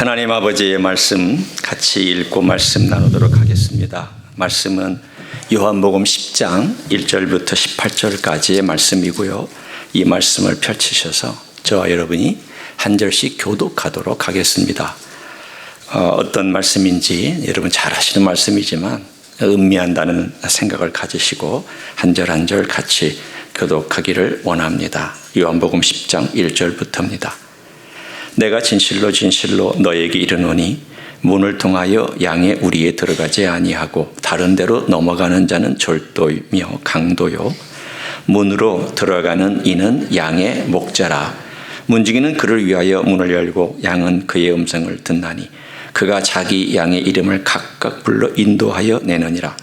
하나님 아버지의 말씀 같이 읽고 말씀 나누도록 하겠습니다. 말씀은 요한복음 10장 1절부터 18절까지의 말씀이고요. 이 말씀을 펼치셔서 저와 여러분이 한 절씩 교독하도록 하겠습니다. 어떤 말씀인지 여러분 잘 아시는 말씀이지만 음미한다는 생각을 가지시고 한 절 한 절 같이 교독하기를 원합니다. 요한복음 10장 1절부터입니다. 내가 진실로 진실로 너에게 이르노니 문을 통하여 양의 우리에 들어가지 아니하고 다른 데로 넘어가는 자는 절도이며 강도요 문으로 들어가는 이는 양의 목자라. 문지기는 그를 위하여 문을 열고 양은 그의 음성을 듣나니 그가 자기 양의 이름을 각각 불러 인도하여 내느니라.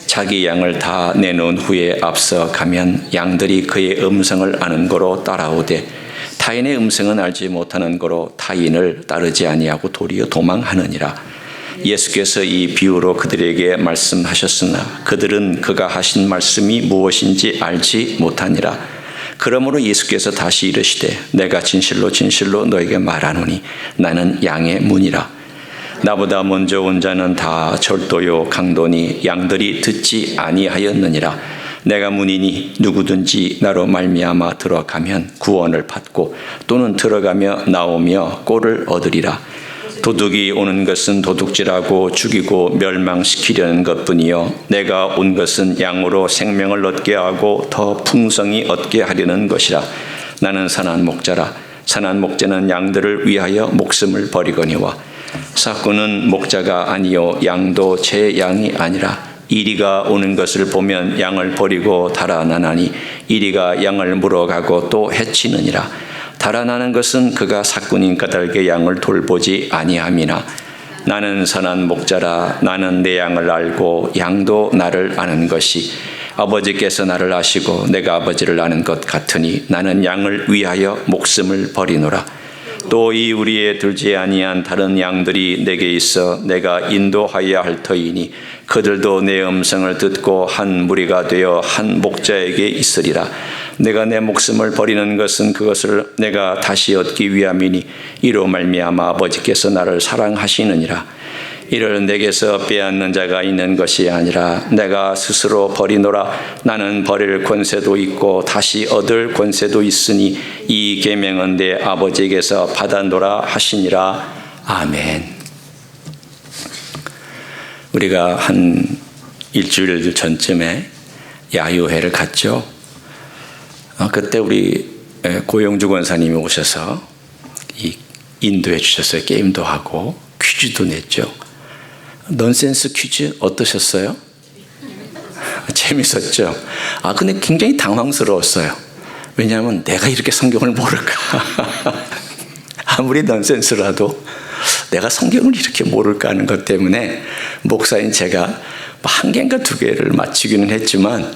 자기 양을 다 내놓은 후에 앞서 가면 양들이 그의 음성을 아는 거로 따라오되 타인의 음성은 알지 못하는 거로 타인을 따르지 아니하고 도리어 도망하느니라. 예수께서 이 비유로 그들에게 말씀하셨으나 그들은 그가 하신 말씀이 무엇인지 알지 못하니라. 그러므로 예수께서 다시 이르시되 내가 진실로 진실로 너에게 말하노니 나는 양의 문이라. 나보다 먼저 온 자는 다 절도요 강도니 양들이 듣지 아니하였느니라. 내가 문이니 누구든지 나로 말미암아 들어가면 구원을 받고 또는 들어가며 나오며 꼴을 얻으리라. 도둑이 오는 것은 도둑질하고 죽이고 멸망시키려는 것뿐이요 내가 온 것은 양으로 생명을 얻게 하고 더 풍성히 얻게 하려는 것이라. 나는 선한 목자라. 선한 목자는 양들을 위하여 목숨을 버리거니와 삭구는 목자가 아니요 양도 제 양이 아니라. 이리가 오는 것을 보면 양을 버리고 달아나나니 이리가 양을 물어가고 또 해치느니라. 달아나는 것은 그가 삭군인 까닭에 양을 돌보지 아니함이나 나는 선한 목자라. 나는 내 양을 알고 양도 나를 아는 것이 아버지께서 나를 아시고 내가 아버지를 아는 것 같으니 나는 양을 위하여 목숨을 버리노라. 또 이 우리에 들지 아니한 다른 양들이 내게 있어 내가 인도하여야 할 터이니 그들도 내 음성을 듣고 한 무리가 되어 한 목자에게 있으리라. 내가 내 목숨을 버리는 것은 그것을 내가 다시 얻기 위함이니 이로 말미암아 아버지께서 나를 사랑하시느니라. 이를 내게서 빼앗는 자가 있는 것이 아니라 내가 스스로 버리노라. 나는 버릴 권세도 있고 다시 얻을 권세도 있으니 이 계명은 내 아버지에게서 받아노라 하시니라. 아멘. 우리가 한 일주일 전쯤에 야유회를 갔죠. 그때 우리 고영주 권사님이 오셔서 인도해 주셨어요. 게임도 하고 퀴즈도 냈죠. 넌센스 퀴즈 어떠셨어요? 재밌었죠? 근데 굉장히 당황스러웠어요. 왜냐하면 내가 이렇게 성경을 모를까? 아무리 넌센스라도 내가 성경을 이렇게 모를까 하는 것 때문에 목사인 제가 한 개인가 두 개를 맞추기는 했지만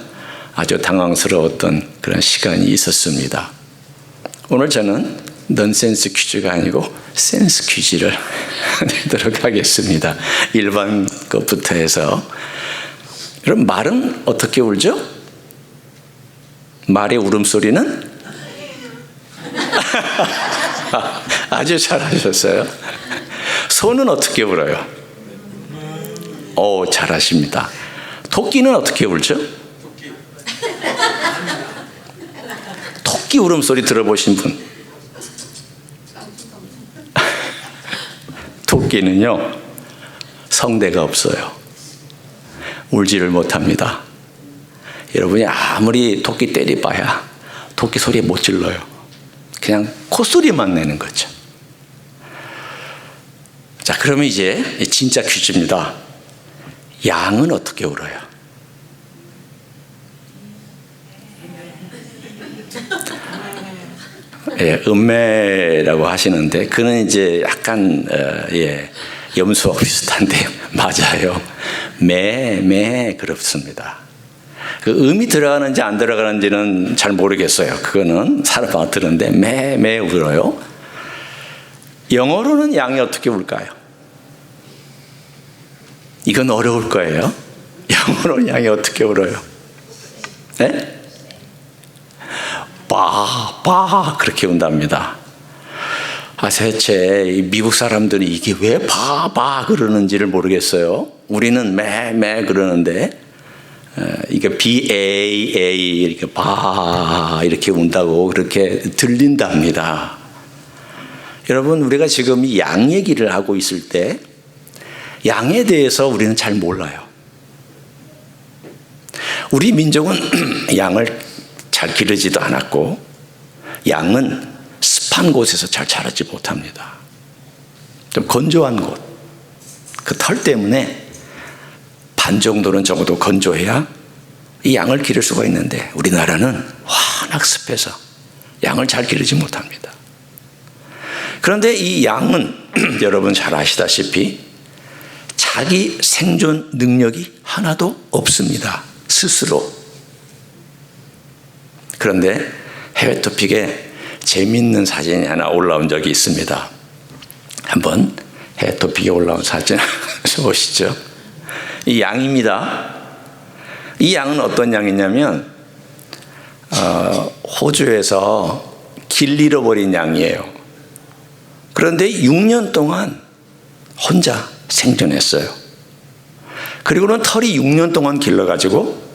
아주 당황스러웠던 그런 시간이 있었습니다. 오늘 저는 넌센스 퀴즈가 아니고 센스 퀴즈를 내도록 하겠습니다. 일반 것부터 해서. 그럼 말은 어떻게 울죠? 말의 울음소리는? 아주 잘하셨어요. 소는 어떻게 울어요? 잘하십니다. 토끼는 어떻게 울죠? 토끼 울음소리 들어보신 분? 토끼는요 성대가 없어요. 울지를 못합니다. 여러분이 아무리 토끼 때려봐야 토끼 소리에 못 질러요. 그냥 콧소리만 내는 거죠. 자, 그러면 이제 진짜 퀴즈입니다. 양은 어떻게 울어요? 음매라고 하시는데 그는 이제 약간 염소와 비슷한데 맞아요. 매 그렇습니다. 그 음이 들어가는지 안 들어가는지는 잘 모르겠어요. 그거는 사람마다 들었는데 매 울어요. 영어로는 양이 어떻게 울까요? 이건 어려울 거예요. 영어로 양이 어떻게 울어요? 바 그렇게 운답니다. 대체 이 미국 사람들이 이게 왜 바 그러는지를 모르겠어요. 우리는 매 그러는데 이게 BAA 이렇게 바 이렇게 운다고 그렇게 들린답니다. 여러분, 우리가 지금 이 양 얘기를 하고 있을 때 양에 대해서 우리는 잘 몰라요. 우리 민족은 양을 잘 기르지도 않았고 양은 습한 곳에서 잘 자라지 못합니다. 좀 건조한 곳, 그 털 때문에 반 정도는 적어도 건조해야 이 양을 기를 수가 있는데 우리나라는 워낙 습해서 양을 잘 기르지 못합니다. 그런데 이 양은 여러분 잘 아시다시피 자기 생존 능력이 하나도 없습니다. 스스로. 그런데 해외 토픽에 재미있는 사진이 하나 올라온 적이 있습니다. 한번 해외 토픽에 올라온 사진 보시죠. 이 양입니다. 이 양은 어떤 양이냐면 호주에서 길 잃어버린 양이에요. 그런데 6년 동안 혼자 생존했어요. 그리고는 털이 6년 동안 길러가지고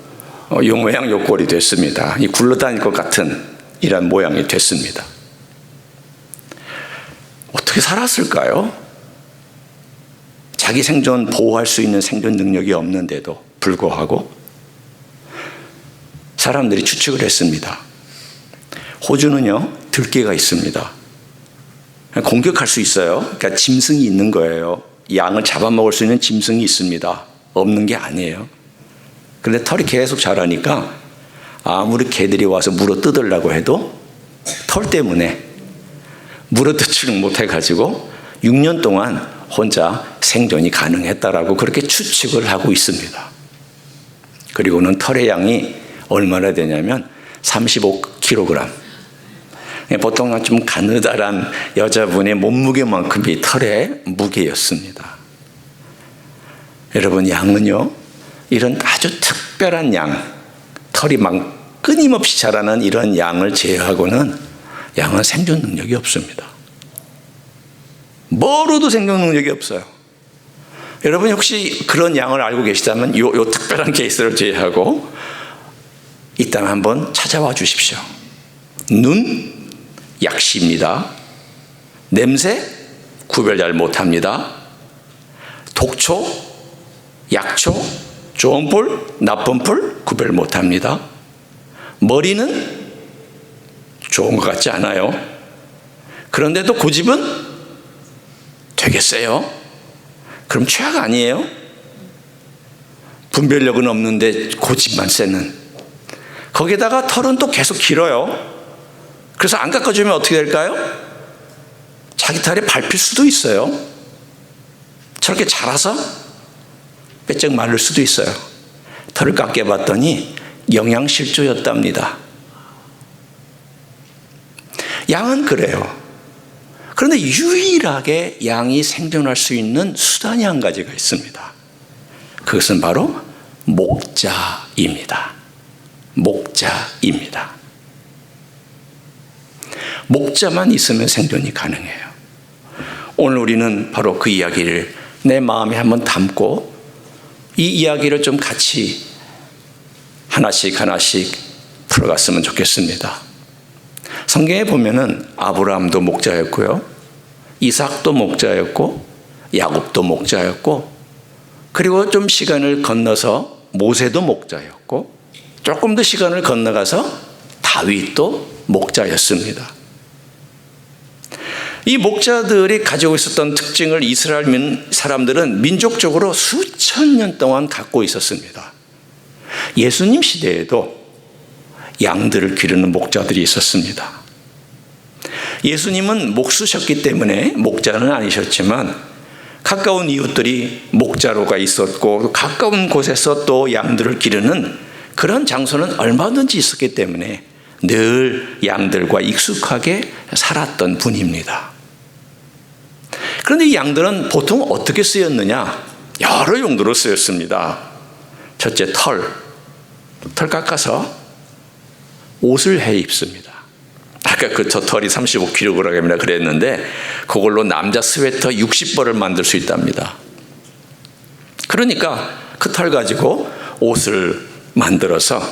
요 모양 요 꼴이 됐습니다. 이 굴러다닐 것 같은 이런 모양이 됐습니다. 어떻게 살았을까요? 자기 생존 보호할 수 있는 생존 능력이 없는데도 불구하고 사람들이 추측을 했습니다. 호주는요, 들개가 있습니다. 공격할 수 있어요. 그러니까 짐승이 있는 거예요. 양을 잡아먹을 수 있는 짐승이 있습니다. 없는 게 아니에요. 그런데 털이 계속 자라니까 아무리 개들이 와서 물어 뜯으려고 해도 털 때문에 물어 뜯지를 못해가지고 6년 동안 혼자 생존이 가능했다라고 그렇게 추측을 하고 있습니다. 그리고는 털의 양이 얼마나 되냐면 35kg. 보통 좀 가느다란 여자분의 몸무게만큼이 털의 무게였습니다. 여러분, 양은요, 이런 아주 특별한 양, 털이 막 끊임없이 자라는 이런 양을 제외하고는 양은 생존 능력이 없습니다. 뭐로도 생존 능력이 없어요. 여러분 혹시 그런 양을 알고 계시다면 요 특별한 케이스를 제외하고 이따 한번 찾아와 주십시오. 눈, 약시입니다. 냄새, 구별 잘 못합니다. 독초, 약초, 좋은 풀, 나쁜 풀 구별 못합니다. 머리는 좋은 것 같지 않아요. 그런데도 고집은 되게 세요. 그럼 최악 아니에요? 분별력은 없는데 고집만 세는. 거기다가 털은 또 계속 길어요. 그래서 안 깎아주면 어떻게 될까요? 자기 털에 밟힐 수도 있어요. 저렇게 자라서 빼쩍 마를 수도 있어요. 털을 깎여봤더니 영양실조였답니다. 양은 그래요. 그런데 유일하게 양이 생존할 수 있는 수단이 한 가지가 있습니다. 그것은 바로 목자입니다. 목자입니다. 목자만 있으면 생존이 가능해요. 오늘 우리는 바로 그 이야기를 내 마음에 한번 담고 이 이야기를 좀 같이 하나씩 풀어갔으면 좋겠습니다. 성경에 보면은 아브라함도 목자였고요, 이삭도 목자였고, 야곱도 목자였고, 그리고 좀 시간을 건너서 모세도 목자였고, 조금 더 시간을 건너가서 다윗도 목자였습니다. 이 목자들이 가지고 있었던 특징을 이스라엘 사람들은 민족적으로 수천 년 동안 갖고 있었습니다. 예수님 시대에도 양들을 기르는 목자들이 있었습니다. 예수님은 목수셨기 때문에 목자는 아니셨지만 가까운 이웃들이 목자로가 있었고 가까운 곳에서 또 양들을 기르는 그런 장소는 얼마든지 있었기 때문에 늘 양들과 익숙하게 살았던 분입니다. 그런데 이 양들은 보통 어떻게 쓰였느냐? 여러 용도로 쓰였습니다. 첫째, 털 깎아서 옷을 해 입습니다. 아까 그 저 털이 35kg이나 그랬는데 그걸로 남자 스웨터 60벌을 만들 수 있답니다. 그러니까 그 털 가지고 옷을 만들어서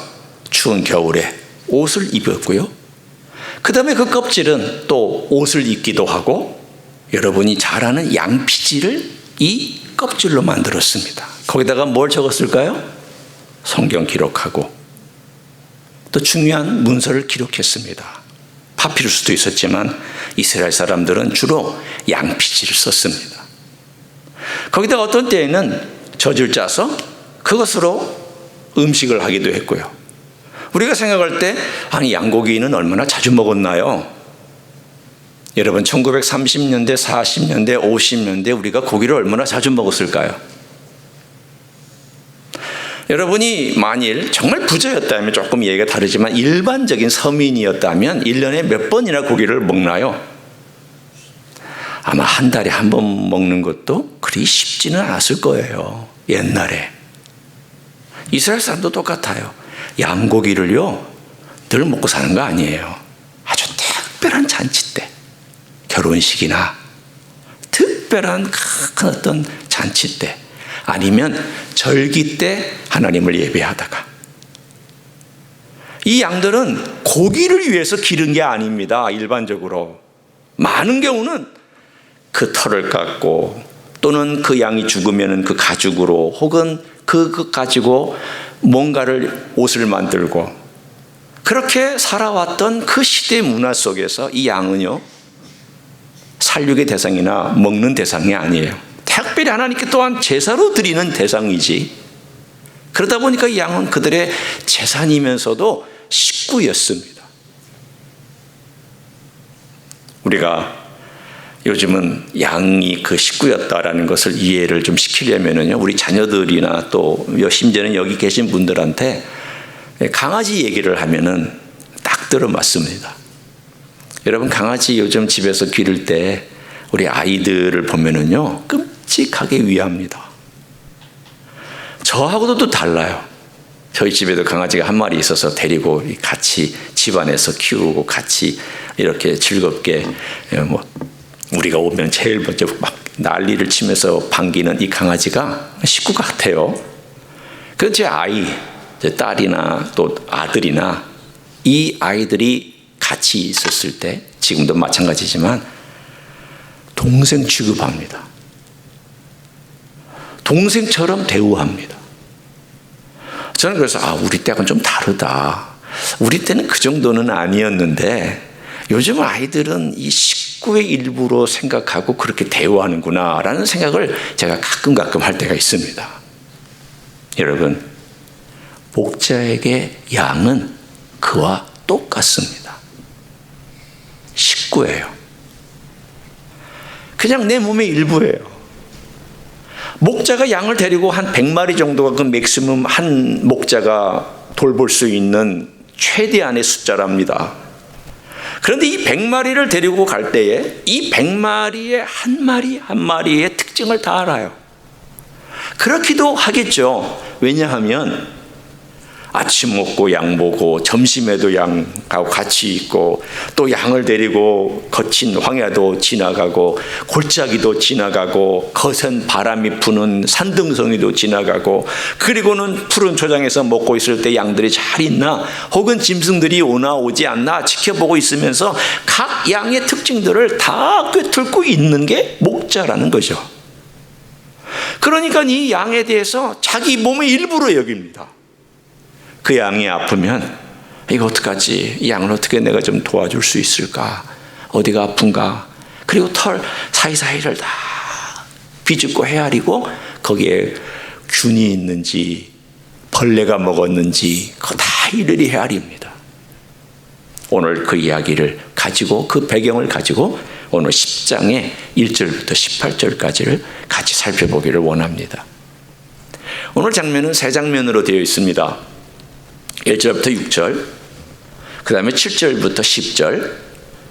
추운 겨울에 옷을 입었고요. 그 다음에 그 껍질은 또 옷을 입기도 하고 여러분이 잘 아는 양피지를 이 껍질로 만들었습니다. 거기다가 뭘 적었을까요? 성경 기록하고 또 중요한 문서를 기록했습니다. 파피루스도 있었지만 이스라엘 사람들은 주로 양피지를 썼습니다. 거기다가 어떤 때에는 젖을 짜서 그것으로 음식을 하기도 했고요. 우리가 생각할 때 아니 양고기는 얼마나 자주 먹었나요? 여러분 1930년대, 40년대, 50년대 우리가 고기를 얼마나 자주 먹었을까요? 여러분이 만일 정말 부자였다면 조금 얘기가 다르지만 일반적인 서민이었다면 1년에 몇 번이나 고기를 먹나요? 아마 한 달에 한 번 먹는 것도 그리 쉽지는 않았을 거예요. 옛날에. 이스라엘 사람도 똑같아요. 양고기를요 늘 먹고 사는 거 아니에요. 아주 특별한 잔치 때, 결혼식이나 특별한 큰 어떤 잔치 때, 아니면 절기 때 하나님을 예배하다가. 이 양들은 고기를 위해서 기른 게 아닙니다. 일반적으로 많은 경우는 그 털을 깎고 또는 그 양이 죽으면 그 가죽으로 혹은 그 가지고 뭔가를 옷을 만들고 그렇게 살아왔던 그 시대 문화 속에서 이 양은요 살육의 대상이나 먹는 대상이 아니에요. 특별히 하나님께 또한 제사로 드리는 대상이지. 그러다 보니까 이 양은 그들의 재산이면서도 식구였습니다. 우리가 요즘은 양이 그 식구였다라는 것을 이해를 좀 시키려면요, 우리 자녀들이나 또 심지어는 여기 계신 분들한테 강아지 얘기를 하면은 딱 들어맞습니다. 여러분 강아지 요즘 집에서 기를 때 우리 아이들을 보면은요 끔찍하게 위합니다. 저하고도 또 달라요. 저희 집에도 강아지가 한 마리 있어서 데리고 같이 집안에서 키우고 같이 이렇게 즐겁게 뭐 우리가 오면 제일 먼저 막 난리를 치면서 반기는 이 강아지가 식구 같아요. 그 제 아이, 제 딸이나 또 아들이나 이 아이들이 같이 있었을 때 지금도 마찬가지지만 동생 취급합니다. 동생처럼 대우합니다. 저는 그래서 우리 때하고는 좀 다르다. 우리 때는 그 정도는 아니었는데 요즘 아이들은 이 식구의 일부로 생각하고 그렇게 대우하는구나 라는 생각을 제가 가끔 할 때가 있습니다. 여러분, 목자에게 양은 그와 똑같습니다. 식구예요. 그냥 내 몸의 일부예요. 목자가 양을 데리고 한 100마리 정도가 그 맥시멈 한 목자가 돌볼 수 있는 최대한의 숫자랍니다. 그런데 이 100마리를 데리고 갈 때에 이 100마리의 한 마리 한 마리의 특징을 다 알아요. 그렇기도 하겠죠. 왜냐하면 아침 먹고 양 보고 점심에도 양하고 같이 있고 또 양을 데리고 거친 황야도 지나가고 골짜기도 지나가고 거센 바람이 부는 산등성이도 지나가고 그리고는 푸른 초장에서 먹고 있을 때 양들이 잘 있나 혹은 짐승들이 오나 오지 않나 지켜보고 있으면서 각 양의 특징들을 다 꿰뚫고 있는 게 목자라는 거죠. 그러니까 이 양에 대해서 자기 몸의 일부로 여깁니다. 그 양이 아프면 이거 어떡하지? 이 양을 어떻게 내가 좀 도와줄 수 있을까? 어디가 아픈가? 그리고 털 사이사이를 다 비집고 헤아리고 거기에 균이 있는지 벌레가 먹었는지 그거 다 일일이 헤아립니다. 오늘 그 이야기를 가지고 그 배경을 가지고 오늘 10장의 1절부터 18절까지를 같이 살펴보기를 원합니다. 오늘 장면은 세 장면으로 되어 있습니다. 1절부터 6절, 그 다음에 7절부터 10절,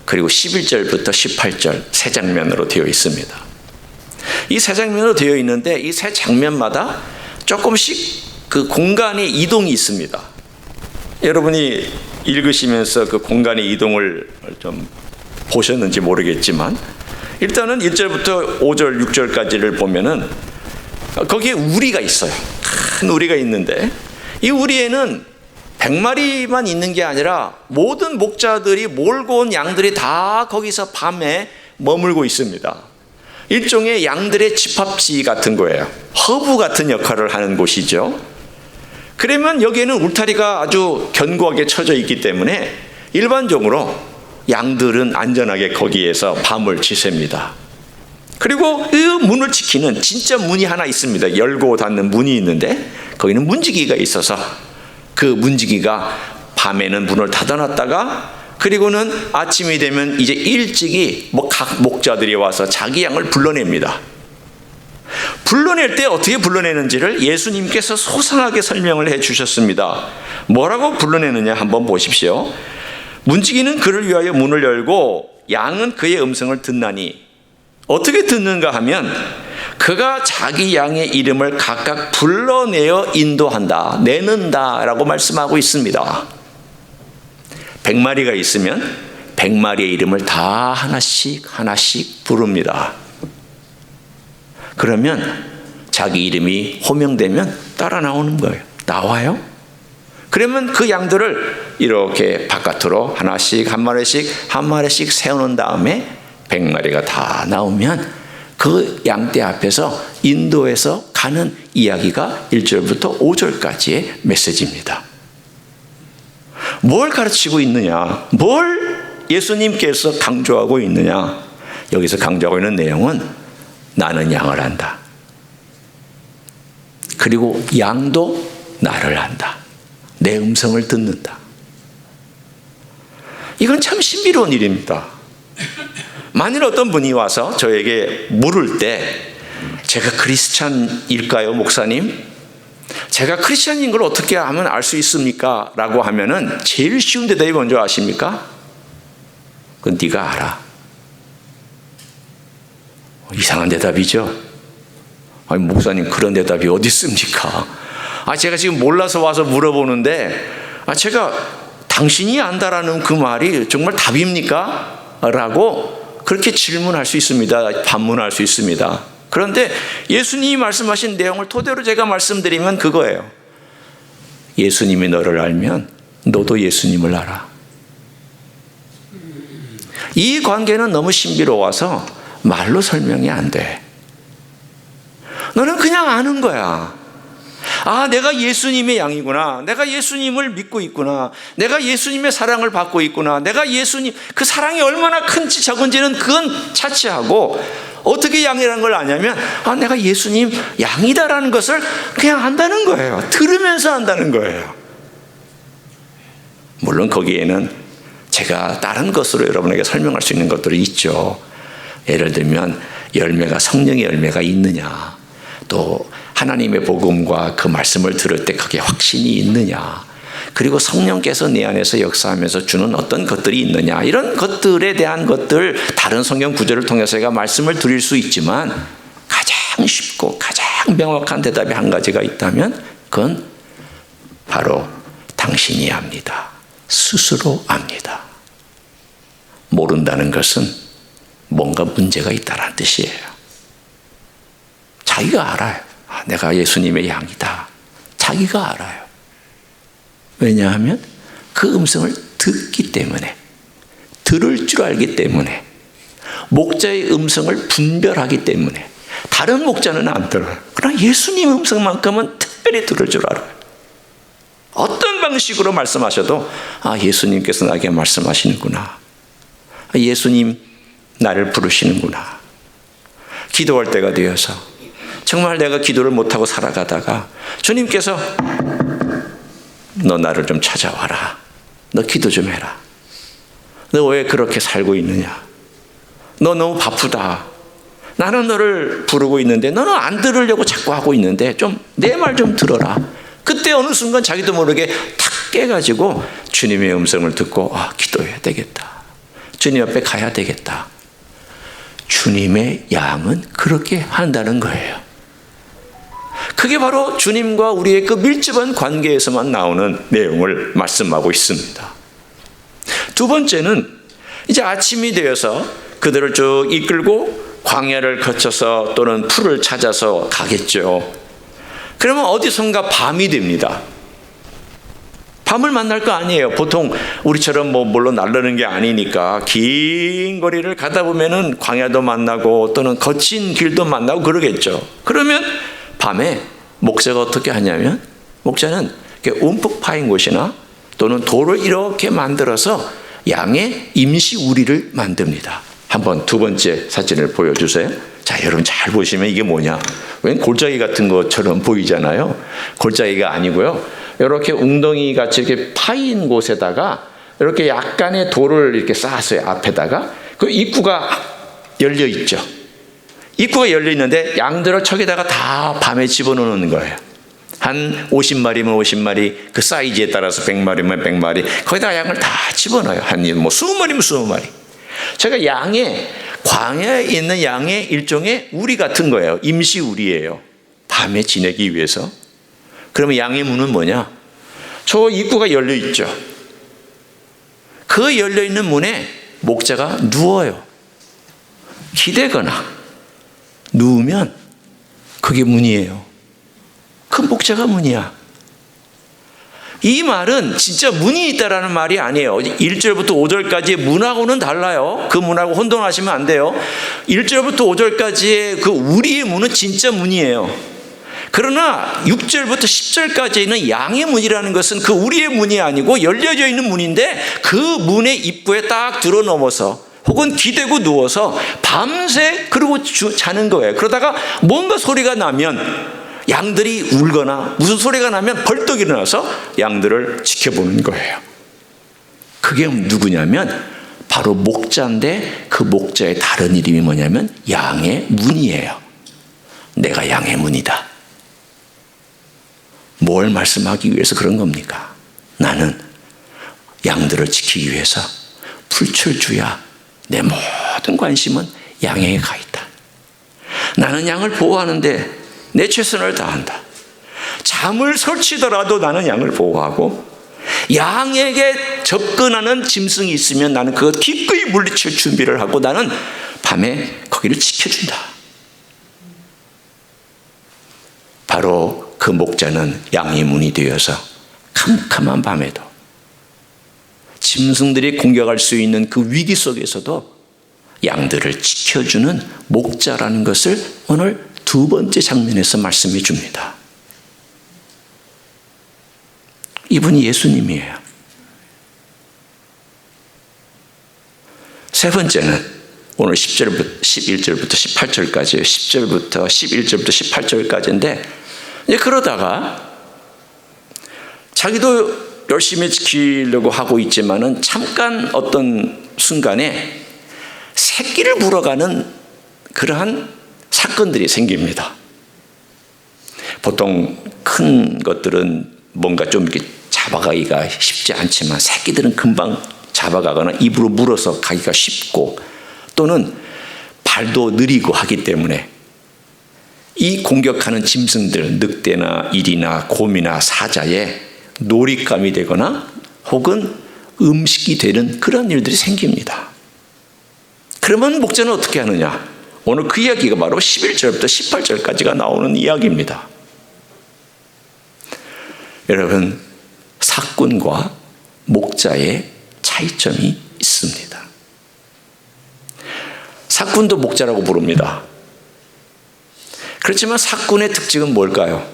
그리고 11절부터 18절 세 장면으로 되어 있습니다. 이 세 장면으로 되어 있는데 이 세 장면마다 조금씩 그 공간의 이동이 있습니다. 여러분이 읽으시면서 그 공간의 이동을 좀 보셨는지 모르겠지만 일단은 1절부터 5절, 6절까지를 보면은 거기에 우리가 있어요. 큰 우리가 있는데 이 우리에는 100마리만 있는 게 아니라 모든 목자들이 몰고 온 양들이 다 거기서 밤에 머물고 있습니다. 일종의 양들의 집합지 같은 거예요. 허브 같은 역할을 하는 곳이죠. 그러면 여기에는 울타리가 아주 견고하게 쳐져 있기 때문에 일반적으로 양들은 안전하게 거기에서 밤을 지새웁니다. 그리고 그 문을 지키는 진짜 문이 하나 있습니다. 열고 닫는 문이 있는데 거기는 문지기가 있어서 그 문지기가 밤에는 문을 닫아놨다가 그리고는 아침이 되면 이제 일찍이 각 목자들이 와서 자기 양을 불러냅니다. 불러낼 때 어떻게 불러내는지를 예수님께서 소상하게 설명을 해 주셨습니다. 뭐라고 불러내느냐 한번 보십시오. 문지기는 그를 위하여 문을 열고 양은 그의 음성을 듣나니 어떻게 듣는가 하면 그가 자기 양의 이름을 각각 불러내어 인도한다, 내는다 라고 말씀하고 있습니다. 100마리가 있으면 100마리의 이름을 다 하나씩 부릅니다. 그러면 자기 이름이 호명되면 따라 나오는 거예요. 나와요. 그러면 그 양들을 이렇게 바깥으로 하나씩 한 마리씩 세우는 다음에 100마리가 다 나오면 그 양떼 앞에서 인도해서 가는 이야기가 1절부터 5절까지의 메시지입니다. 뭘 가르치고 있느냐? 뭘 예수님께서 강조하고 있느냐? 여기서 강조하고 있는 내용은 나는 양을 안다. 그리고 양도 나를 안다. 내 음성을 듣는다. 이건 참 신비로운 일입니다. 만일 어떤 분이 와서 저에게 물을 때 제가 크리스찬일까요, 목사님? 제가 크리스찬인 걸 어떻게 하면 알 수 있습니까? 라고 하면은 제일 쉬운 대답이 뭔지 아십니까? 그건 네가 알아. 이상한 대답이죠. 아니 목사님 그런 대답이 어디 있습니까? 제가 지금 몰라서 와서 물어보는데 제가 당신이 안다라는 그 말이 정말 답입니까? 라고 그렇게 질문할 수 있습니다. 반문할 수 있습니다. 그런데 예수님이 말씀하신 내용을 토대로 제가 말씀드리면 그거예요. 예수님이 너를 알면 너도 예수님을 알아. 이 관계는 너무 신비로워서 말로 설명이 안 돼. 너는 그냥 아는 거야. 내가 예수님의 양이구나. 내가 예수님을 믿고 있구나. 내가 예수님의 사랑을 받고 있구나. 내가 예수님, 그 사랑이 얼마나 큰지 적은지는 그건 차치하고 어떻게 양이라는 걸 아냐면 내가 예수님 양이다라는 것을 그냥 안다는 거예요. 들으면서 안다는 거예요. 물론 거기에는 제가 다른 것으로 여러분에게 설명할 수 있는 것들이 있죠. 예를 들면 열매가 성령의 열매가 있느냐, 또 하나님의 복음과 그 말씀을 들을 때 그게 확신이 있느냐, 그리고 성령께서 내 안에서 역사하면서 주는 어떤 것들이 있느냐, 이런 것들에 대한 것들 다른 성경 구절을 통해서 제가 말씀을 드릴 수 있지만 가장 쉽고 가장 명확한 대답이 한 가지가 있다면 그건 바로 당신이 압니다. 스스로 압니다. 모른다는 것은 뭔가 문제가 있다는 뜻이에요. 자기가 알아요. 내가 예수님의 양이다. 자기가 알아요. 왜냐하면 그 음성을 듣기 때문에, 들을 줄 알기 때문에, 목자의 음성을 분별하기 때문에. 다른 목자는 안 들어요. 그러나 예수님 음성만큼은 특별히 들을 줄 알아요. 어떤 방식으로 말씀하셔도 예수님께서 나에게 말씀하시는구나. 예수님 나를 부르시는구나. 기도할 때가 되어서 정말 내가 기도를 못하고 살아가다가 주님께서 너 나를 좀 찾아와라. 너 기도 좀 해라. 너 왜 그렇게 살고 있느냐? 너 너무 바쁘다. 나는 너를 부르고 있는데 너는 안 들으려고 자꾸 하고 있는데 좀 내 말 좀 들어라. 그때 어느 순간 자기도 모르게 탁 깨가지고 주님의 음성을 듣고 기도해야 되겠다. 주님 앞에 가야 되겠다. 주님의 양은 그렇게 한다는 거예요. 그게 바로 주님과 우리의 그 밀접한 관계에서만 나오는 내용을 말씀하고 있습니다. 두 번째는 이제 아침이 되어서 그들을 쭉 이끌고 광야를 거쳐서 또는 풀을 찾아서 가겠죠. 그러면 어디선가 밤이 됩니다. 밤을 만날 거 아니에요. 보통 우리처럼 물론 나르는 게 아니니까 긴 거리를 가다 보면은 광야도 만나고 또는 거친 길도 만나고 그러겠죠. 그러면 밤에 목자가 어떻게 하냐면, 목자는 이렇게 움푹 파인 곳이나 또는 돌을 이렇게 만들어서 양의 임시 우리를 만듭니다. 한번 두 번째 사진을 보여주세요. 자, 여러분 잘 보시면 이게 뭐냐? 웬 골짜기 같은 것처럼 보이잖아요. 골짜기가 아니고요. 이렇게 웅덩이 같이 이렇게 파인 곳에다가 이렇게 약간의 돌을 이렇게 쌓았어요. 앞에다가. 그 입구가 열려 있죠. 입구가 열려 있는데 양들을 저기다가 다 밤에 집어넣는 거예요. 한 50마리면 50마리, 그 사이즈에 따라서 100마리면 100마리, 거기다가 양을 다 집어넣어요. 한 20마리면 20마리. 제가 광야에 있는 양의 일종의 우리 같은 거예요. 임시 우리예요. 밤에 지내기 위해서. 그러면 양의 문은 뭐냐? 저 입구가 열려 있죠. 그 열려 있는 문에 목자가 누워요. 기대거나 누우면 그게 문이에요. 그 목자가 문이야. 이 말은 진짜 문이 있다라는 말이 아니에요. 1절부터 5절까지의 문하고는 달라요. 그 문하고 혼동하시면 안 돼요. 1절부터 5절까지의 그 우리의 문은 진짜 문이에요. 그러나 6절부터 10절까지는 양의 문이라는 것은 그 우리의 문이 아니고 열려져 있는 문인데, 그 문의 입구에 딱 들어 넘어서 혹은 기대고 누워서 밤새 그러고 자는 거예요. 그러다가 뭔가 소리가 나면 양들이 울거나 무슨 소리가 나면 벌떡 일어나서 양들을 지켜보는 거예요. 그게 누구냐면 바로 목자인데, 그 목자의 다른 이름이 뭐냐면 양의 문이에요. 내가 양의 문이다. 뭘 말씀하기 위해서 그런 겁니까? 나는 양들을 지키기 위해서 풀철주야. 내 모든 관심은 양에게 가 있다. 나는 양을 보호하는데 내 최선을 다한다. 잠을 설치더라도 나는 양을 보호하고, 양에게 접근하는 짐승이 있으면 나는 그것 기꺼이 물리칠 준비를 하고, 나는 밤에 거기를 지켜준다. 바로 그 목자는 양의 문이 되어서 캄캄한 밤에도 짐승들이 공격할 수 있는 그 위기 속에서도 양들을 지켜주는 목자라는 것을 오늘 두 번째 장면에서 말씀해 줍니다. 이분이 예수님이에요. 세 번째는 오늘 10절부터 11절부터 18절까지예요. 10절부터 11절부터 18절까지인데, 그러다가 자기도 열심히 지키려고 하고 있지만은 잠깐 어떤 순간에 새끼를 물어가는 그러한 사건들이 생깁니다. 보통 큰 것들은 뭔가 좀 이렇게 잡아가기가 쉽지 않지만, 새끼들은 금방 잡아가거나 입으로 물어서 가기가 쉽고, 또는 발도 느리고 하기 때문에 이 공격하는 짐승들, 늑대나 일이나 곰이나 사자에 놀잇감이 되거나 혹은 음식이 되는 그런 일들이 생깁니다. 그러면 목자는 어떻게 하느냐? 오늘 그 이야기가 바로 11절부터 18절까지가 나오는 이야기입니다. 여러분, 사꾼과 목자의 차이점이 있습니다. 사꾼도 목자라고 부릅니다. 그렇지만 사꾼의 특징은 뭘까요?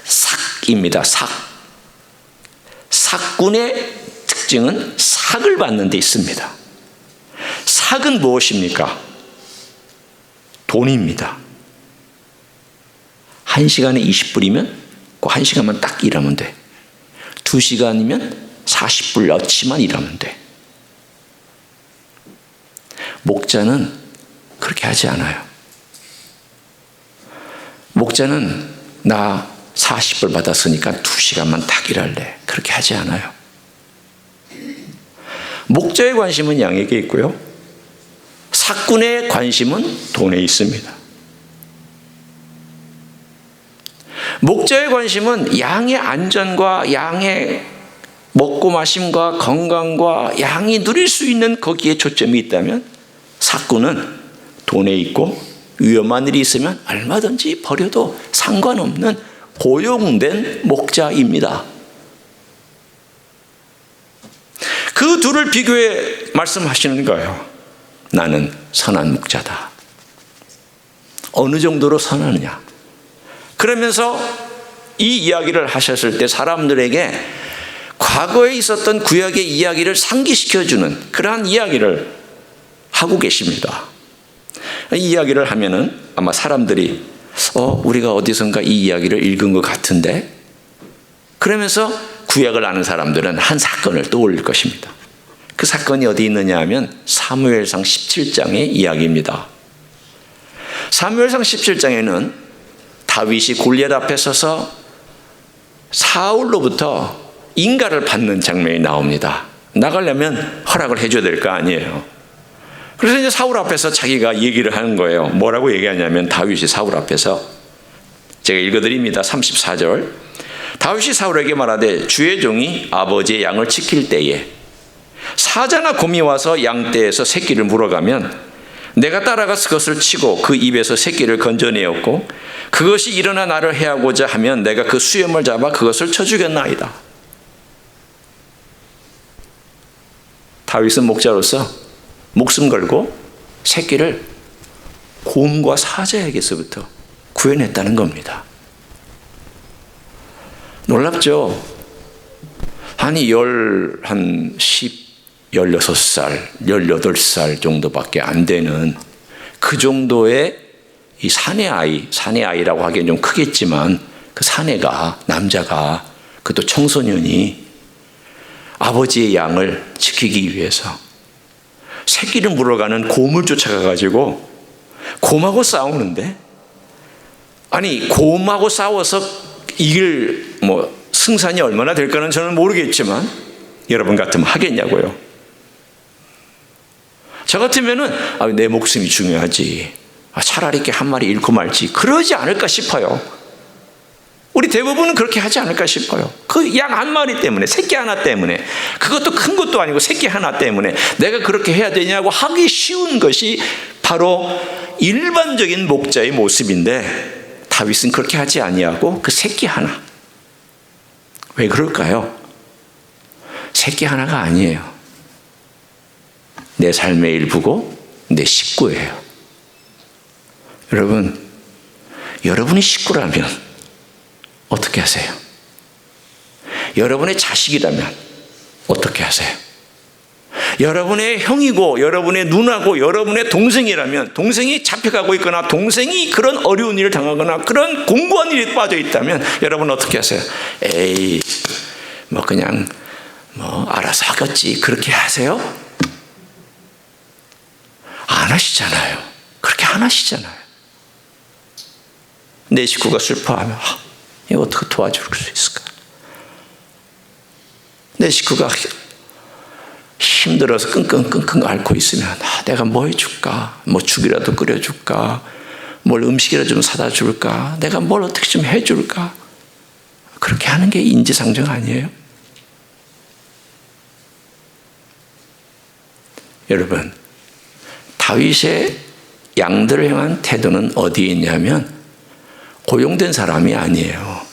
삭입니다. 삭. 사꾼의 특징은 삭을 받는 데 있습니다. 삭은 무엇입니까? 돈입니다. 1시간에 20불이면 그 1시간만 딱 일하면 돼. 2시간이면 40불 어치만 일하면 돼. 목자는 그렇게 하지 않아요. 목자는 나 40불 받았으니까 2시간만 딱 일할래. 그렇게 하지 않아요. 목자의 관심은 양에게 있고요. 사꾼의 관심은 돈에 있습니다. 목자의 관심은 양의 안전과 양의 먹고 마심과 건강과 양이 누릴 수 있는 거기에 초점이 있다면 사꾼은 돈에 있고 위험한 일이 있으면 얼마든지 버려도 상관없는 고용된 목자입니다. 그 둘을 비교해 말씀하시는 거예요. 나는 선한 목자다. 어느 정도로 선하느냐? 그러면서 이 이야기를 하셨을 때 사람들에게 과거에 있었던 구약의 이야기를 상기시켜주는 그러한 이야기를 하고 계십니다. 이 이야기를 하면은 아마 사람들이 우리가 어디선가 이 이야기를 읽은 것 같은데, 그러면서 구약을 아는 사람들은 한 사건을 떠올릴 것입니다. 그 사건이 어디 있느냐 하면 사무엘상 17장의 이야기입니다. 사무엘상 17장에는 다윗이 골리앗 앞에 서서 사울로부터 인가를 받는 장면이 나옵니다. 나가려면 허락을 해줘야 될 거 아니에요. 그래서 이제 사울 앞에서 자기가 얘기를 하는 거예요. 뭐라고 얘기하냐면 다윗이 사울 앞에서, 제가 읽어드립니다. 34절. 다윗이 사울에게 말하되 주의 종이 아버지의 양을 지킬 때에 사자나 곰이 와서 양떼에서 새끼를 물어가면 내가 따라가서 그것을 치고 그 입에서 새끼를 건져내었고 그것이 일어나 나를 해하고자 하면 내가 그 수염을 잡아 그것을 쳐 죽였나이다. 다윗은 목자로서 목숨 걸고 새끼를 곰과 사자에게서부터 구해냈다는 겁니다. 놀랍죠? 아니 16살, 18살 정도밖에 안 되는 그 정도의 이 사내 아이라고 하기엔 좀 크겠지만 그 사내가, 남자가, 그것도 청소년이 아버지의 양을 지키기 위해서 새끼를 물어가는 곰을 쫓아가가지고 곰하고 싸우는데, 아니 곰하고 싸워서 이길 승산이 얼마나 될까는 저는 모르겠지만 여러분 같으면 하겠냐고요. 저 같으면은 내 목숨이 중요하지, 차라리 이렇게 한 마리 잃고 말지, 그러지 않을까 싶어요. 우리 대부분은 그렇게 하지 않을까 싶어요. 그 양 한 마리 때문에, 새끼 하나 때문에, 그것도 큰 것도 아니고 새끼 하나 때문에 내가 그렇게 해야 되냐고 하기 쉬운 것이 바로 일반적인 목자의 모습인데, 다윗은 그렇게 하지 아니하고 그 새끼 하나. 왜 그럴까요? 새끼 하나가 아니에요. 내 삶의 일부고 내 식구예요. 여러분, 여러분이 식구라면 어떻게 하세요? 여러분의 자식이라면 어떻게 하세요? 여러분의 형이고 여러분의 누나고 여러분의 동생이라면, 동생이 잡혀가고 있거나 동생이 그런 어려운 일을 당하거나 그런 공고한 일에 빠져 있다면 여러분 어떻게 하세요? 에이, 그냥 알아서 하겠지, 그렇게 하세요? 안 하시잖아요. 그렇게 안 하시잖아요. 내 식구가 슬퍼하면 이거 어떻게 도와줄 수 있을까? 내 식구가 힘들어서 끙끙 앓고 있으면 내가 뭐 해줄까? 죽이라도 끓여줄까? 뭘 음식이라도 좀 사다 줄까? 내가 뭘 어떻게 좀 해줄까? 그렇게 하는 게 인지상정 아니에요? 여러분, 다윗의 양들을 향한 태도는 어디에 있냐면 고용된 사람이 아니에요.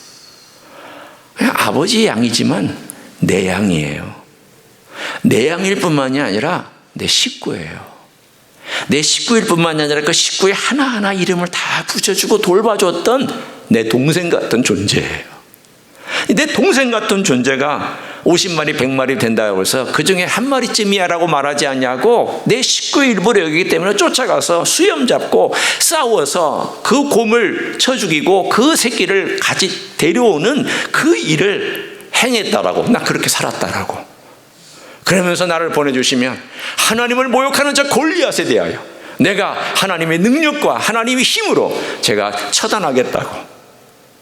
그냥 아버지의 양이지만 내 양이에요. 내 양일 뿐만이 아니라 내 식구예요. 내 식구일 뿐만이 아니라 그 식구의 하나하나 이름을 다 붙여주고 돌봐줬던 내 동생 같은 존재예요. 내 동생 같은 존재가 50마리 100마리 된다고 해서 그 중에 한 마리쯤이야 라고 말하지 않냐고, 내 식구의 일부를 여기기 때문에 쫓아가서 수염 잡고 싸워서 그 곰을 쳐 죽이고 그 새끼를 같이 데려오는 그 일을 행했다라고, 나 그렇게 살았다라고. 그러면서 나를 보내주시면 하나님을 모욕하는 저 골리앗에 대하여 내가 하나님의 능력과 하나님의 힘으로 제가 처단하겠다고,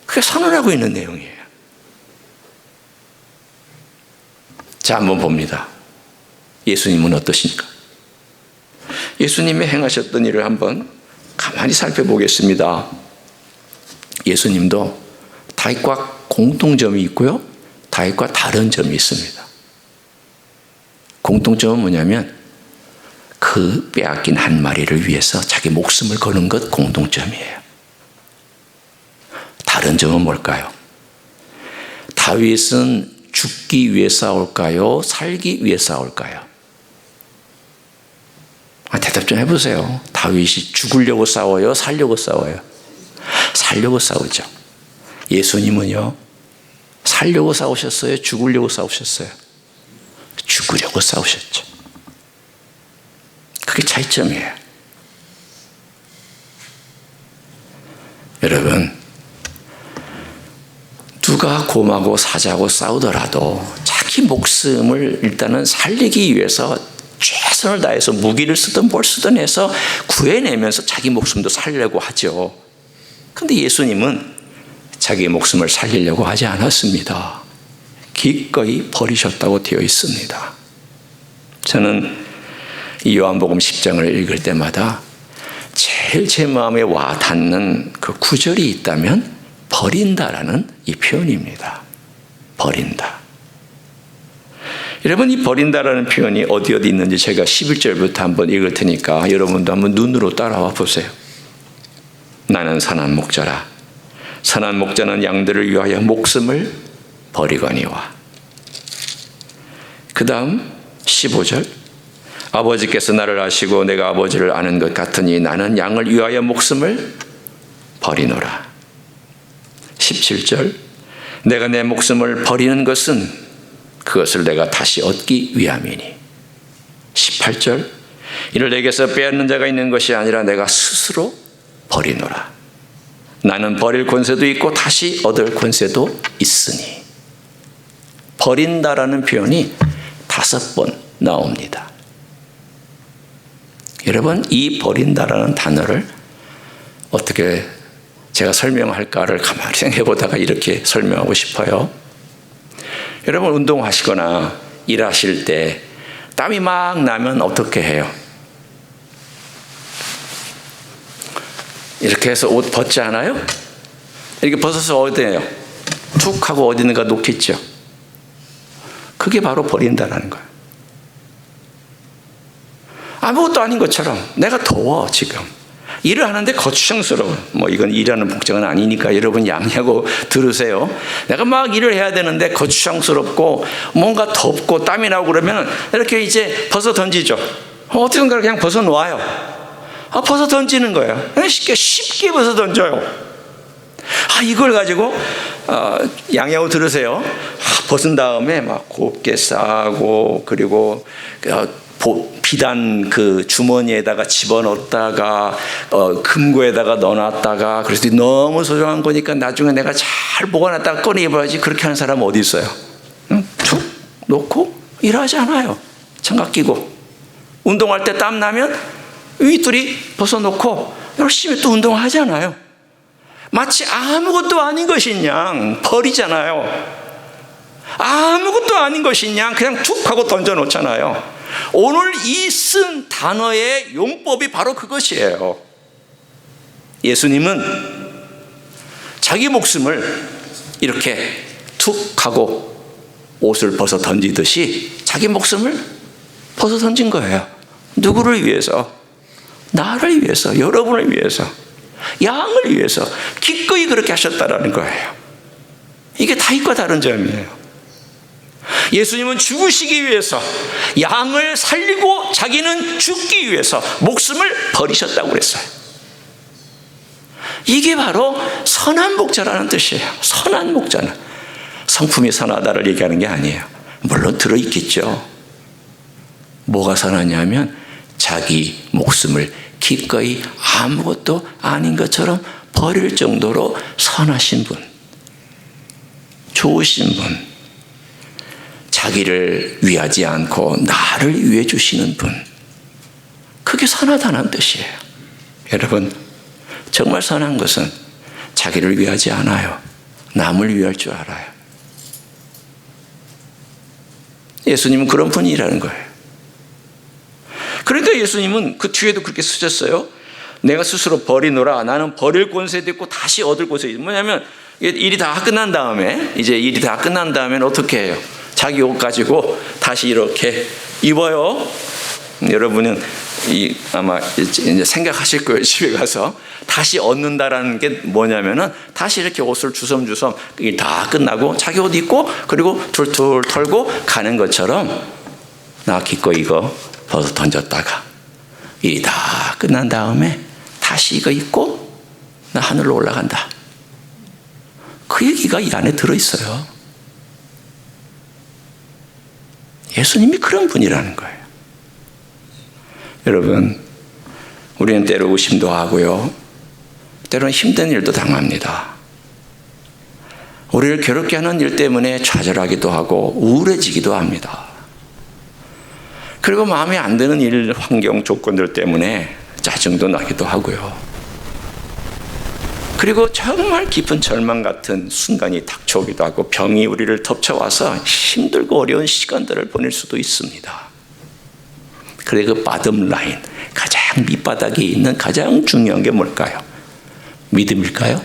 그게 선언하고 있는 내용이에요. 자, 한번 봅니다. 예수님은 어떠십니까? 예수님의 행하셨던 일을 한번 가만히 살펴보겠습니다. 예수님도 다윗과 공통점이 있고요, 다윗과 다른 점이 있습니다. 공통점은 뭐냐면 그 빼앗긴 한 마리를 위해서 자기 목숨을 거는 것 공통점이에요. 다른 점은 뭘까요? 다윗은 죽기 위해 싸울까요? 살기 위해 싸울까요? 대답 좀 해보세요. 다윗이 죽으려고 싸워요? 살려고 싸워요? 살려고 싸우죠. 예수님은요, 살려고 싸우셨어요? 죽으려고 싸우셨어요? 죽으려고 싸우셨죠. 그게 차이점이에요. 여러분, 누가 곰하고 사자하고 싸우더라도 자기 목숨을 일단은 살리기 위해서 최선을 다해서 무기를 쓰든 뭘 쓰든 해서 구해내면서 자기 목숨도 살리려고 하죠. 그런데 예수님은 자기 목숨을 살리려고 하지 않았습니다. 기꺼이 버리셨다고 되어 있습니다. 저는 이 요한복음 10장을 읽을 때마다 제일 제 마음에 와 닿는 그 구절이 있다면 버린다라는 이 표현입니다. 버린다. 여러분, 이 버린다라는 표현이 어디 있는지 제가 11절부터 한번 읽을 테니까 여러분도 한번 눈으로 따라와 보세요. 나는 선한 목자라. 선한 목자는 양들을 위하여 목숨을 버리거니와. 그 다음 15절. 아버지께서 나를 아시고 내가 아버지를 아는 것 같으니 나는 양을 위하여 목숨을 버리노라. 17절. 내가 내 목숨을 버리는 것은 그것을 내가 다시 얻기 위함이니. 18절. 이를 내게서 빼앗는 자가 있는 것이 아니라 내가 스스로 버리노라. 나는 버릴 권세도 있고 다시 얻을 권세도 있으니. 버린다라는 표현이 5번 나옵니다. 여러분, 이 버린다라는 단어를 어떻게 제가 설명할까를 가만히 생각해 보다가 이렇게 설명하고 싶어요. 여러분, 운동하시거나 일하실 때 땀이 막 나면 어떻게 해요? 이렇게 해서 옷 벗지 않아요? 이렇게 벗어서 어디 해요? 툭 하고 어디는가 놓겠죠. 그게 바로 버린다라는 거예요. 아무것도 아닌 것처럼 내가 더워 지금. 일을 하는데 거추장스러워. 이건 일하는 복장은 아니니까 여러분 양해하고 들으세요. 내가 막 일을 해야 되는데 거추장스럽고 뭔가 덥고 땀이 나고 그러면 이렇게 이제 벗어 던지죠. 어떻게든가 그냥 벗어 놓아요. 벗어 던지는 거예요. 쉽게 벗어 던져요. 이걸 가지고 양해하고 들으세요. 벗은 다음에 막 곱게 싸고 그리고 비단 그 주머니에다가 집어넣었다가 금고에다가 넣어놨다가 그래서 너무 소중한 거니까 나중에 내가 잘 보관했다가 꺼내 입어야지. 그렇게 하는 사람 어디 있어요? 툭 놓고 일하지 않아요. 장갑 끼고 운동할 때 땀 나면 윗돌이 벗어놓고 열심히 또 운동하잖아요. 마치 아무것도 아닌 것인 양 버리잖아요. 아무것도 아닌 것인 양 그냥 툭 하고 던져놓잖아요. 오늘 이 쓴 단어의 용법이 바로 그것이에요. 예수님은 자기 목숨을 이렇게 툭 하고 옷을 벗어 던지듯이 자기 목숨을 벗어 던진 거예요. 누구를 위해서? 나를 위해서, 여러분을 위해서, 양을 위해서 기꺼이 그렇게 하셨다라는 거예요. 이게 다윗과 다른 점이에요. 예수님은 죽으시기 위해서 양을 살리고 자기는 죽기 위해서 목숨을 버리셨다고 그랬어요. 이게 바로 선한 목자라는 뜻이에요. 선한 목자는 성품이 선하다를 얘기하는 게 아니에요. 물론 들어있겠죠. 뭐가 선하냐면 자기 목숨을 기꺼이 아무것도 아닌 것처럼 버릴 정도로 선하신 분, 좋으신 분, 자기를 위하지 않고 나를 위해 주시는 분, 그게 선하다는 뜻이에요. 여러분, 정말 선한 것은 자기를 위하지 않아요. 남을 위할 줄 알아요. 예수님은 그런 분이라는 거예요. 그러니까 예수님은 그 뒤에도 그렇게 쓰셨어요. 내가 스스로 버리노라. 나는 버릴 권세도 있고 다시 얻을 권세도 있고. 뭐냐면 일이 다 끝난 다음에 이제 일이 다 끝난 다음에는 어떻게 해요? 자기 옷 가지고 다시 이렇게 입어요. 여러분은 아마 이제 생각하실 거예요. 집에 가서 다시 얻는다라는 게 뭐냐면은 다시 이렇게 옷을 주섬주섬 이게 다 끝나고 자기 옷 입고 그리고 툴툴 털고 가는 것처럼 나 기꺼이 이거 벗어 던졌다가 일이 다 끝난 다음에 다시 이거 입고 나 하늘로 올라간다. 그 얘기가 이 안에 들어있어요. 예수님이 그런 분이라는 거예요. 여러분, 우리는 때로 의심도 하고요. 때로는 힘든 일도 당합니다. 우리를 괴롭게 하는 일 때문에 좌절하기도 하고 우울해지기도 합니다. 그리고 마음에 안 드는 일, 환경, 조건들 때문에 짜증도 나기도 하고요. 그리고 정말 깊은 절망 같은 순간이 닥쳐오기도 하고 병이 우리를 덮쳐와서 힘들고 어려운 시간들을 보낼 수도 있습니다. 그래 그 바텀 라인, 가장 밑바닥에 있는 가장 중요한 게 뭘까요? 믿음일까요?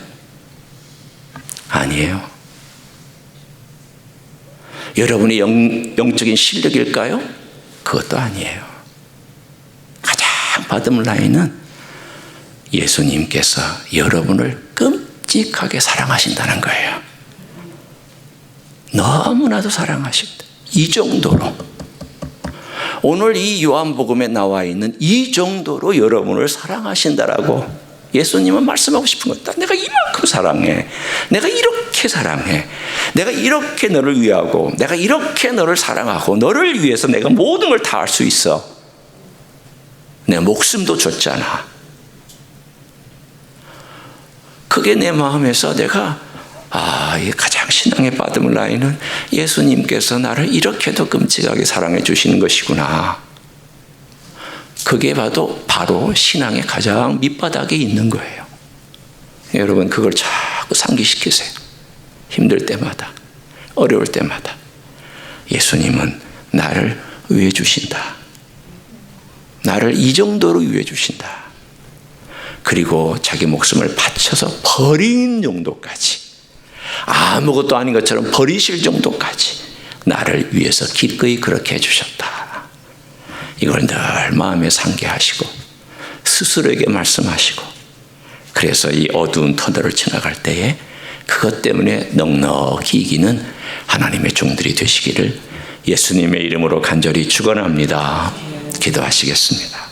아니에요. 여러분의 영적인 실력일까요? 그것도 아니에요. 가장 바텀 라인은 예수님께서 여러분을 끔찍하게 사랑하신다는 거예요. 너무나도 사랑하신다. 이 정도로. 오늘 이 요한복음에 나와 있는 이 정도로 여러분을 사랑하신다라고 예수님은 말씀하고 싶은 거다. 내가 이만큼 사랑해. 내가 이렇게 사랑해. 내가 이렇게 너를 위하고 내가 이렇게 너를 사랑하고 너를 위해서 내가 모든 걸 다 할 수 있어. 내 목숨도 줬잖아. 그게 내 마음에서 내가 이 가장 신앙의 바텀 라인은 예수님께서 나를 이렇게도 끔찍하게 사랑해 주시는 것이구나. 그게 바로 신앙의 가장 밑바닥에 있는 거예요. 여러분 그걸 자꾸 상기시키세요. 힘들 때마다, 어려울 때마다 예수님은 나를 위해 주신다. 나를 이 정도로 위해 주신다. 그리고 자기 목숨을 바쳐서 버린 정도까지, 아무것도 아닌 것처럼 버리실 정도까지 나를 위해서 기꺼이 그렇게 해주셨다. 이걸 늘 마음에 상기하시고 스스로에게 말씀하시고, 그래서 이 어두운 터널을 지나갈 때에 그것 때문에 넉넉히 이기는 하나님의 종들이 되시기를 예수님의 이름으로 간절히 축원합니다. 기도하시겠습니다.